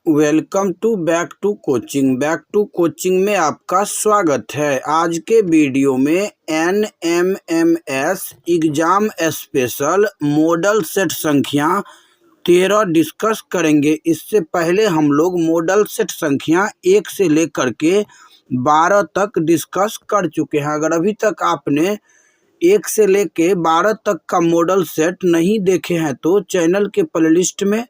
Welcome to back to coaching में आपका स्वागत है। आज के वीडियो में NMMS exam special model set संख्या 13 डिस्कस करेंगे। इससे पहले हम लोग मॉडल सेट संख्या 1 से लेकर के 12 तक डिस्कस कर चुके हैं। अगर अभी तक आपने 1 से लेके 12 तक का मॉडल सेट नहीं देखे हैं तो चैनल के प्लेलिस्ट में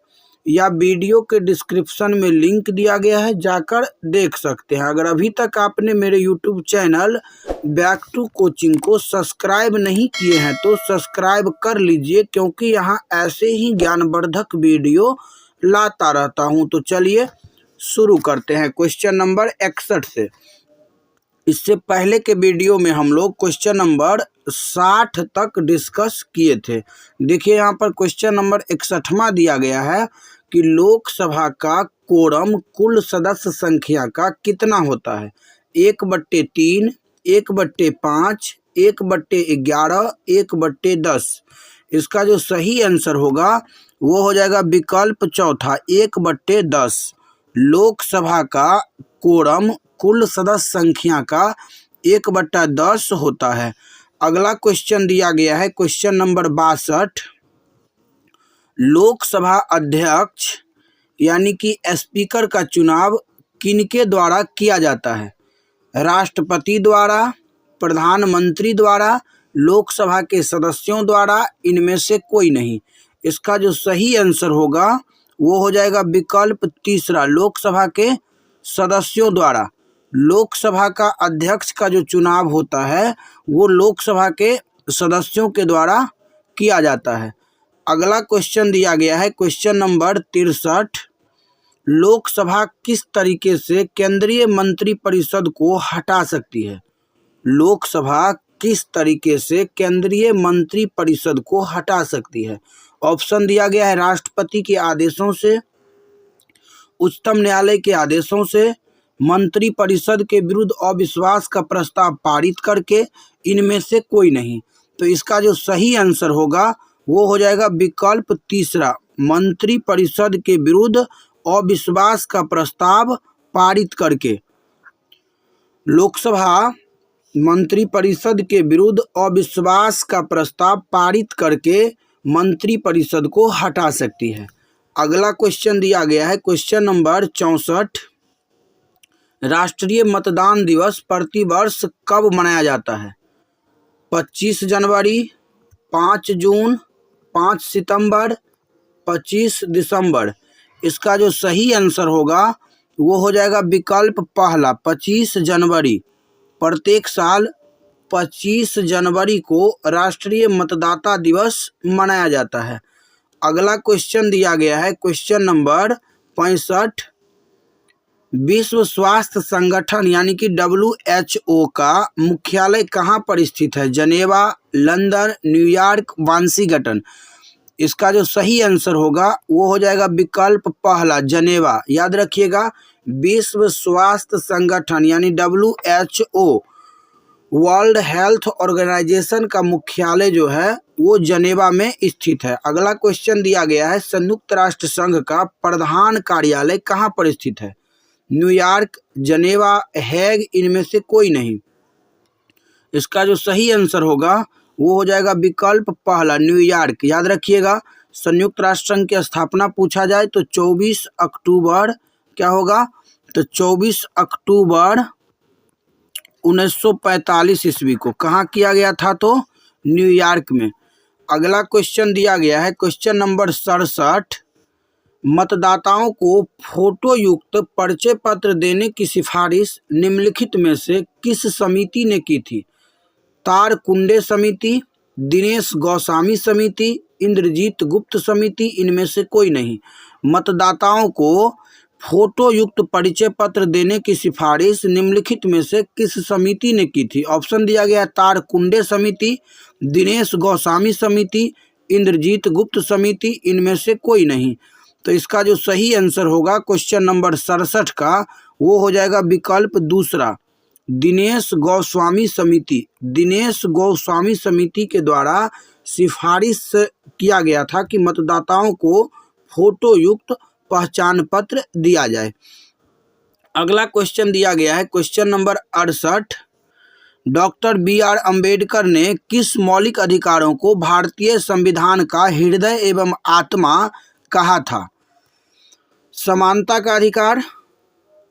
या वीडियो के डिस्क्रिप्शन में लिंक दिया गया है, जाकर देख सकते हैं। अगर अभी तक आपने मेरे YouTube channel Back to Coaching को सब्सक्राइब नहीं किए हैं तो सब्सक्राइब कर लीजिए, क्योंकि यहाँ ऐसे ही ज्ञानवर्धक वीडियो लाता रहता हूँ। तो चलिए शुरू करते हैं क्वेश्चन नंबर 61 से। इससे पहले के वीडियो में हम लोग क्वेश्चन नंबर 60 तक डिस्कस किए थे। देखिए यहाँ पर क्वेश्चन नंबर 61वां दिया गया है कि लोकसभा का कोरम कुल सदस्य संख्या का कितना होता है। 1/3, 1/5, 1/11, 1/10। इसका जो सही आंसर होगा वो हो जाएगा विकल्प चौथा 1/10। लोकसभा का कोरम कुल सदस्य संख्या का 1/10 होता है। अगला क्वेश्चन दिया गया है क्वेश्चन नंबर 62। लोकसभा अध्यक्ष यानी कि स्पीकर का चुनाव किनके द्वारा किया जाता है। राष्ट्रपति द्वारा, प्रधानमंत्री द्वारा, लोकसभा के सदस्यों द्वारा, इनमें से कोई नहीं। इसका जो सही आंसर होगा वो हो जाएगा विकल्प तीसरा लोकसभा के सदस्यों द्वारा। लोकसभा का अध्यक्ष का जो चुनाव होता है वो लोकसभा के सदस्यों के द्वारा किया जाता है। अगला क्वेश्चन दिया गया है क्वेश्चन नंबर 63। लोकसभा किस तरीके से केंद्रीय मंत्रिपरिषद को हटा सकती है। लोकसभा किस तरीके से केंद्रीय मंत्रिपरिषद को हटा सकती है। ऑप्शन दिया गया है राष्ट्रपति के आदेशों से, उच्चतम न्यायालय के आदेशों से, मंत्रिपरिषद के विरुद्ध अविश्वास का प्रस्ताव पारित करके, इनमें से कोई नहीं। तो इसका जो सही आंसर होगा वो हो जाएगा विकल्प तीसरा मंत्रिपरिषद के विरुद्ध अविश्वास का प्रस्ताव पारित करके। लोकसभा मंत्रिपरिषद के विरुद्ध अविश्वास का प्रस्ताव पारित करके मंत्रिपरिषद को हटा सकती है। अगला क्वेश्चन दिया गया है क्वेश्चन नंबर 64। राष्ट्रीय मतदान दिवस प्रतिवर्ष कब मनाया जाता है। 25 जनवरी, 5 जून, 5 सितंबर, 25 दिसंबर। इसका जो सही आंसर होगा वो हो जाएगा विकल्प पहला 25 जनवरी। प्रत्येक साल 25 जनवरी को राष्ट्रीय मतदाता दिवस मनाया जाता है। अगला क्वेश्चन दिया गया है क्वेश्चन नंबर 65। विश्व स्वास्थ्य संगठन यानी कि WHO का मुख्यालय कहाँ पर स्थित है। जनेवा, लंदन, न्यूयॉर्क, वाशिंगटन। इसका जो सही आंसर होगा वो हो जाएगा विकल्प पहला जनेवा। याद रखिएगा विश्व स्वास्थ्य संगठन यानी WHO वर्ल्ड हेल्थ ऑर्गेनाइजेशन का मुख्यालय जो है वो जनेवा में स्थित है। अगला क्वेश्चन दिया गया है संयुक्त राष्ट्र संघ का प्रधान कार्यालय कहाँ पर स्थित है। न्यूयॉर्क, जनेवा, हैग, इनमें से कोई नहीं। इसका जो सही आंसर होगा वो हो जाएगा विकल्प पहला न्यूयॉर्क। याद रखिएगा संयुक्त राष्ट्र संघ की स्थापना पूछा जाए तो 24 अक्टूबर क्या होगा, तो 24 अक्टूबर 1945 ईस्वी को कहाँ किया गया था, तो न्यूयॉर्क में। अगला क्वेश्चन दिया गया है क्वेश्चन नंबर 67। मतदाताओं को फोटो युक्त परिचय पत्र देने की सिफारिश निम्नलिखित में से किस समिति ने की थी। तारकुंडे समिति, दिनेश गोस्वामी समिति, इंद्रजीत गुप्त समिति, इनमें से कोई नहीं। मतदाताओं को फोटो युक्त परिचय पत्र देने की सिफारिश निम्नलिखित में से किस समिति ने की थी। ऑप्शन दिया गया तारकुंडे समिति, दिनेश गोस्वामी समिति, इंद्रजीत गुप्त समिति, इनमें से कोई नहीं। तो इसका जो सही आंसर होगा क्वेश्चन नंबर 67 का वो हो जाएगा विकल्प दूसरा दिनेश गोस्वामी समिति। दिनेश गोस्वामी समिति के द्वारा सिफारिश किया गया था कि मतदाताओं को फोटो युक्त पहचान पत्र दिया जाए। अगला क्वेश्चन दिया गया है question number 68, doctor BR Ambedkar ने किस मौलिक अधिकारों को भारतीय संविधान का हृदय एवं आत्मा कहा था? समानता का अधिकार,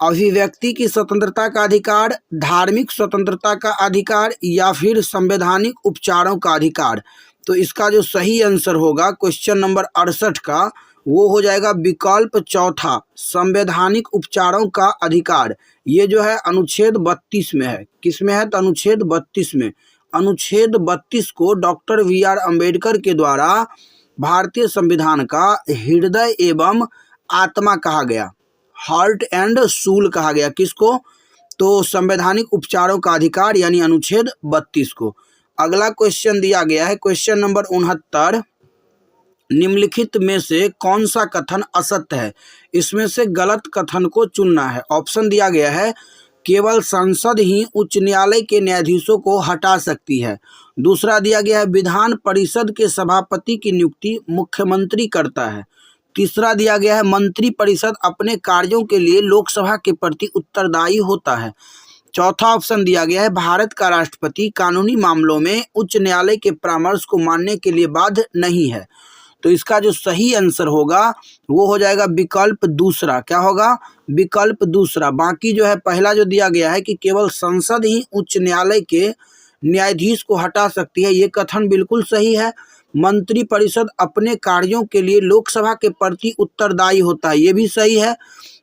अभिव्यक्ति की स्वतंत्रता का अधिकार, धार्मिक स्वतंत्रता का अधिकार या फिर संवैधानिक उपचारों का अधिकार? तो इसका जो सही आंसर होगा क्वेश्चन नंबर 68 का वो हो जाएगा विकल्प चौथा, संवैधानिक उपचारों का अधिकार। ये जो है अनुच्छेद 32 में है। किस में है? तो अनुच्छेद 32 में। अनुच्छेद 32 को डॉक्टर BR अम्बेडकर के द्वारा भारतीय संविधान का हृदय एवं आत्मा कहा गया, हार्ट एंड सूल कहा गया। किसको? तो संवैधानिक उपचारों का अधिकार यानी अनुच्छेद 32 को। अगला क्वेश्चन दिया गया है क्वेश्चन नंबर 69, निम्नलिखित में से कौन सा कथन असत्य है? इसमें से गलत कथन को चुनना है। ऑप्शन दिया गया है केवल संसद ही उच्च न्यायालय के न्यायाधीशों को हटा सकती है। दूसरा दिया गया है विधान परिषद के सभापति की नियुक्ति मुख्यमंत्री करता है। तीसरा दिया गया है मंत्री परिषद अपने कार्यों के लिए लोकसभा के प्रति उत्तरदायी होता है। चौथा ऑप्शन दिया गया है भारत का राष्ट्रपति कानूनी मामलों में उच्च न्यायालय के परामर्श को मानने के लिए बाध्य नहीं है। तो इसका जो सही आंसर होगा वो हो जाएगा विकल्प दूसरा। क्या होगा? विकल्प दूसरा। बाकी जो है पहला जो दिया गया है कि केवल संसद ही उच्च न्यायालय के न्यायाधीश को हटा सकती है, ये कथन बिल्कुल सही है। मंत्री परिषद अपने कार्यों के लिए लोकसभा के प्रति उत्तरदायी होता है, ये भी सही है।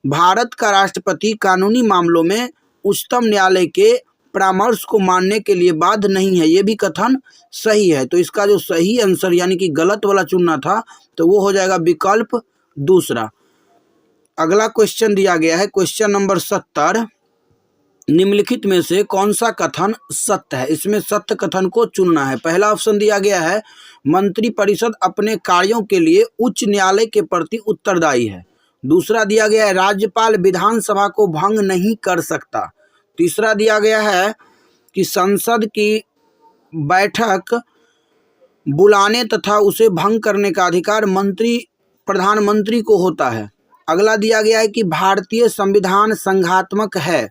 भारत का राष्ट्रपति कानूनी मामलों में उच्चतम न्यायालय के परामर्श को मानने के लिए बाध्य नहीं है, ये भी कथन सही है। तो इसका जो सही आंसर यानी कि गलत वाला चुनना था तो वो हो जाएगा विकल्प दूसरा। अगला क्वेश्चन दिया गया है क्वेश्चन नंबर 70, निम्नलिखित में से कौन सा कथन सत्य है? इसमें सत्य कथन को चुनना है। पहला ऑप्शन दिया गया है मंत्री परिषद अपने कार्यों के लिए उच्च न्यायालय के प्रति उत्तरदायी है। दूसरा दिया गया है राज्यपाल विधानसभा को भंग नहीं कर सकता। तीसरा दिया गया है कि संसद की बैठक बुलाने तथा उसे भंग करने का अधिकार प्रधानमंत्री को होता है। अगला दिया गया है कि भारतीय संविधान संघात्मक है।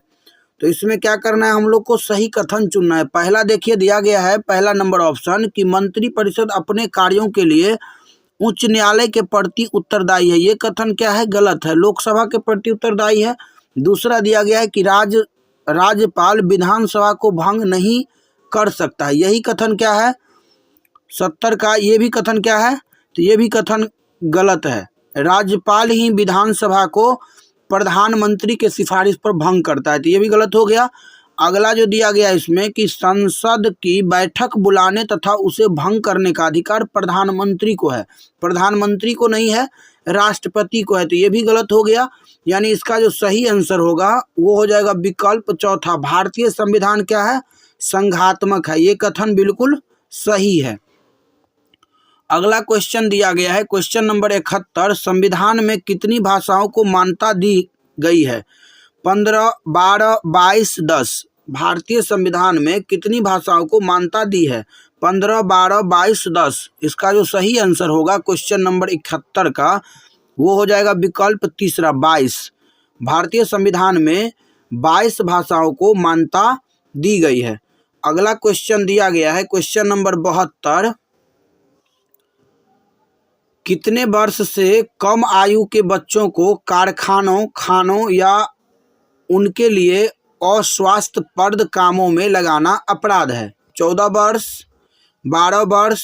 तो इसमें क्या करना है हम लोग को? सही कथन चुनना है। पहला देखिए दिया गया है पहला नंबर ऑप्शन कि मंत्री परिषद अपने कार्यों के लिए उच्च न्यायालय के प्रति उत्तरदायी है, ये कथन क्या है? गलत है, लोकसभा के प्रति उत्तरदायी है। दूसरा दिया गया है कि राज्यपाल विधानसभा को भंग नहीं कर सकता है, यही कथन क्या है? 70 का ये भी कथन क्या है? तो ये भी कथन गलत है, राज्यपाल ही विधानसभा को प्रधानमंत्री के सिफारिश पर भंग करता है, तो ये भी गलत हो गया। अगला जो दिया गया इसमें कि संसद की बैठक बुलाने तथा उसे भंग करने का अधिकार प्रधानमंत्री को है, प्रधानमंत्री को नहीं है, राष्ट्रपति को है, तो ये भी गलत हो गया। यानी इसका जो सही आंसर होगा वो हो जाएगा विकल्प चौथा, भारतीय संविधान क्या है? संघात्मक है, ये कथन बिल्कुल सही है। अगला क्वेश्चन दिया गया है क्वेश्चन नंबर 71, संविधान में कितनी भाषाओं को मान्यता दी गई है? 15, 12, 22, 10। भारतीय संविधान में कितनी भाषाओं को मान्यता दी है? 15, 12, 22, 10। इसका जो सही आंसर होगा क्वेश्चन नंबर 71 का वो हो जाएगा विकल्प तीसरा, 22। भारतीय संविधान में 22 भाषाओं को मान्यता दी गई है। अगला क्वेश्चन दिया गया है क्वेश्चन नंबर 72, कितने वर्ष से कम आयु के बच्चों को कारखानों, खानों या उनके लिए अस्वास्थ्यप्रद कामों में लगाना अपराध है? 14 वर्ष, 12 वर्ष,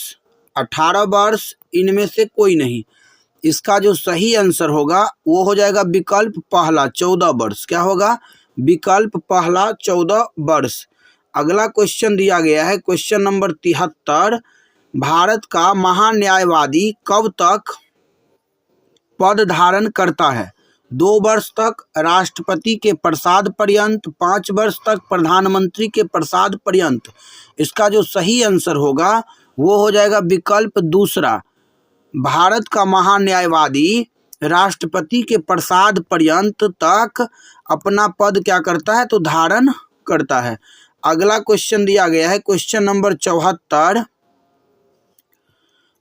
18 वर्ष, इनमें से कोई नहीं। इसका जो सही आंसर होगा वो हो जाएगा विकल्प पहला, 14 वर्ष। क्या होगा? विकल्प पहला, 14 वर्ष। अगला क्वेश्चन दिया गया है क्वेश्चन नंबर 73, भारत का महान्यायवादी कब तक पद धारण करता है? 2 वर्ष तक राष्ट्रपति के प्रसाद पर्यंत, 5 वर्ष तक प्रधानमंत्री के प्रसाद पर्यंत। इसका जो सही आंसर होगा वो हो जाएगा विकल्प दूसरा, भारत का महान्यायवादी राष्ट्रपति के प्रसाद पर्यंत तक अपना पद क्या करता है? तो धारण करता है। अगला क्वेश्चन दिया गया है क्वेश्चन नंबर 74,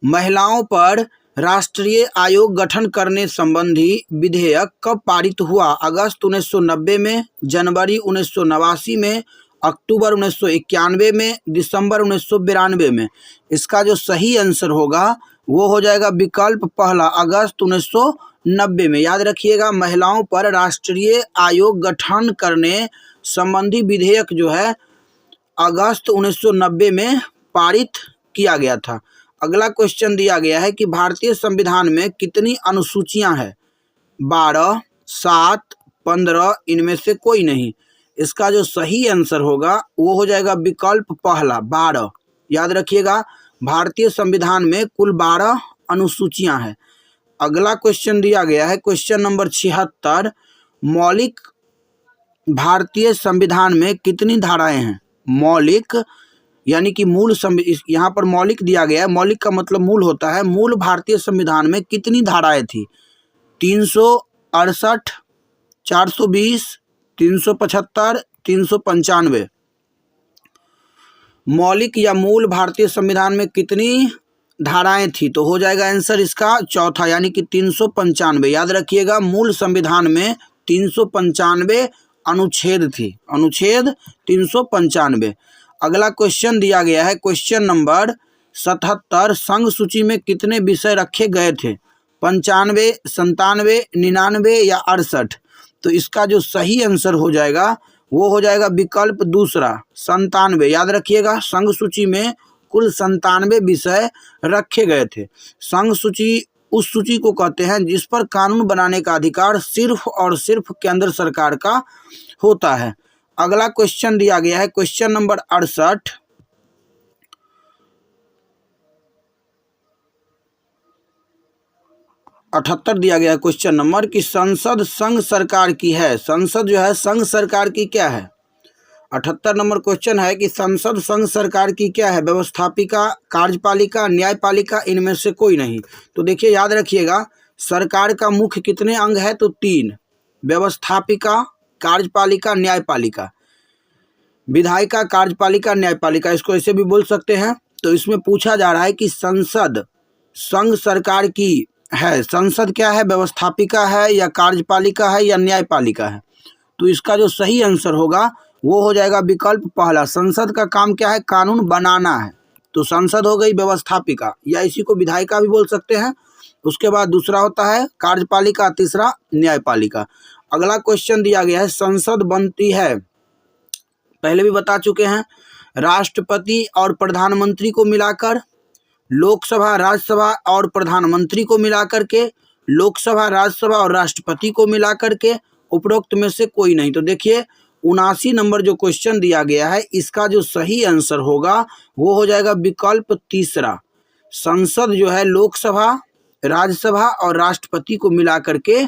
महिलाओं पर राष्ट्रीय आयोग गठन करने संबंधी विधेयक कब पारित हुआ? अगस्त 1990 में, जनवरी 1989 में, अक्टूबर 1991 में, दिसंबर 1992 में। इसका जो सही आंसर होगा वो हो जाएगा विकल्प पहला, अगस्त 1990 में। याद रखिएगा, महिलाओं पर राष्ट्रीय आयोग गठन करने संबंधी विधेयक जो है अगस्त 1990 में पारित किया गया था। अगला क्वेश्चन दिया गया है कि भारतीय संविधान में कितनी अनुसूचियां हैं? 12, 7, 15, इनमें से कोई नहीं। इसका जो सही आंसर होगा वो हो जाएगा विकल्प पहला, 12। याद रखिएगा, भारतीय संविधान में कुल 12 अनुसूचियां हैं। अगला क्वेश्चन दिया गया है क्वेश्चन नंबर 76, मौलिक भारतीय संविधान में कितनी धाराएं हैं? मौलिक यानी कि मूल यहाँ पर मौलिक दिया गया है, मौलिक का मतलब मूल होता है। मूल भारतीय संविधान में कितनी धाराएं थी? 368, 420, 375, 395। मौलिक या मूल भारतीय संविधान में कितनी धाराएं थी? तो हो जाएगा आंसर इसका चौथा, यानी कि 395। याद रखिएगा, मूल संविधान में 395 अनुच्छेद थी, अनुच्छेद 395। अगला क्वेश्चन दिया गया है क्वेश्चन नंबर 77, संघ सूची में कितने विषय रखे गए थे? 95, 97, 99 या 68? तो इसका जो सही आंसर हो जाएगा वो हो जाएगा विकल्प दूसरा, 97। याद रखिएगा, संघ सूची में कुल 97 विषय रखे गए थे। संघ सूची उस सूची को कहते हैं जिस पर कानून बनाने का अधिकार सिर्फ और सिर्फ केंद्र सरकार का होता है। अगला क्वेश्चन दिया गया है क्वेश्चन नंबर 68, दिया गया है क्वेश्चन नंबर कि संसद संघ सरकार की है। संसद जो है संघ सरकार की क्या है? 78 नंबर क्वेश्चन है कि संसद संघ सरकार की क्या है? व्यवस्थापिका, कार्यपालिका, न्यायपालिका, इनमें से कोई नहीं। तो देखिए, याद रखिएगा, सरकार का मुख्य कितने अंग है? तो 3, व्यवस्थापिका, कार्यपालिका, न्यायपालिका। विधायिका, कार्यपालिका, न्यायपालिका, इसको ऐसे भी बोल सकते हैं। तो इसमें पूछा जा रहा है कि संसद संघ सरकार की है, संसद क्या है? व्यवस्थापिका है या कार्यपालिका है या न्यायपालिका है? तो इसका जो सही आंसर होगा वो हो जाएगा विकल्प पहला। संसद का काम क्या है? कानून बनाना है। तो संसद हो गई व्यवस्थापिका, या इसी को विधायिका भी बोल सकते हैं। उसके बाद दूसरा होता है कार्यपालिका, तीसरा न्यायपालिका। अगला क्वेश्चन दिया गया है, संसद बनती है, पहले भी बता चुके हैं, राष्ट्रपति और प्रधानमंत्री को मिलाकर, लोकसभा, राज्यसभा और प्रधानमंत्री को मिलाकर के, लोकसभा, राज्यसभा और राष्ट्रपति को मिलाकर के, उपरोक्त में से कोई नहीं। तो देखिए, 79 नंबर जो क्वेश्चन दिया गया है इसका जो सही आंसर होगा वो हो जाएगा विकल्प तीसरा। संसद जो है लोकसभा, राज्यसभा और राष्ट्रपति को मिलाकर के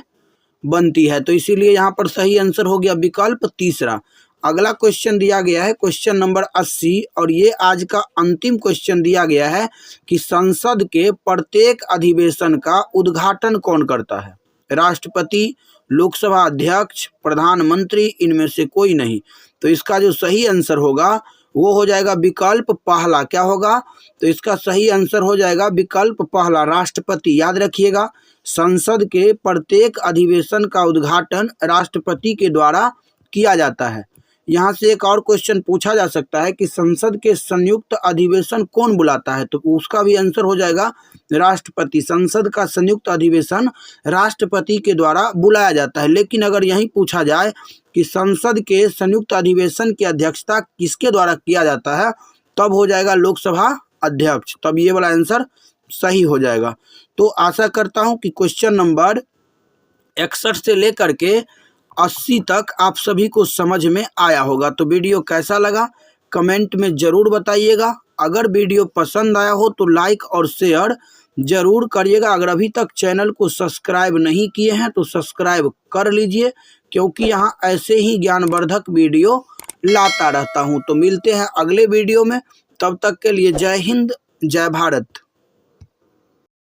बनती है। तो इसीलिए यहाँ पर सही आंसर हो गया विकल्प तीसरा। अगला क्वेश्चन दिया गया है क्वेश्चन नंबर 80, और ये आज का अंतिम क्वेश्चन दिया गया है कि संसद के प्रत्येक अधिवेशन का उद्घाटन कौन करता है? राष्ट्रपति, लोकसभा अध्यक्ष, प्रधानमंत्री, इनमें से कोई नहीं। तो इसका जो सही आंसर होगा वो हो जाएगा विकल्प पहला। क्या होगा? तो इसका सही आंसर हो जाएगा विकल्प पहला, राष्ट्रपति। याद रखिएगा, संसद के प्रत्येक अधिवेशन का उद्घाटन राष्ट्रपति के द्वारा किया जाता है। यहाँ से एक और क्वेश्चन पूछा जा सकता है कि संसद के संयुक्त अधिवेशन कौन बुलाता है? तो उसका भी आंसर हो जाएगा राष्ट्रपति। संसद का संयुक्त अधिवेशन राष्ट्रपति के द्वारा बुलाया जाता है। लेकिन अगर यही पूछा जाए कि संसद के संयुक्त अधिवेशन की अध्यक्षता किसके द्वारा किया जाता है, तब हो जाएगा लोकसभा अध्यक्ष। तब ये वाला आंसर सही हो जाएगा। तो आशा करता हूँ कि क्वेश्चन नंबर 61 से लेकर के 80 तक आप सभी को समझ में आया होगा। तो वीडियो कैसा लगा कमेंट में ज़रूर बताइएगा। अगर वीडियो पसंद आया हो तो लाइक और शेयर ज़रूर करिएगा। अगर अभी तक चैनल को सब्सक्राइब नहीं किए हैं तो सब्सक्राइब कर लीजिए, क्योंकि यहाँ ऐसे ही ज्ञानवर्धक वीडियो लाता रहता हूँ। तो मिलते हैं अगले वीडियो में, तब तक के लिए जय हिंद, जय भारत।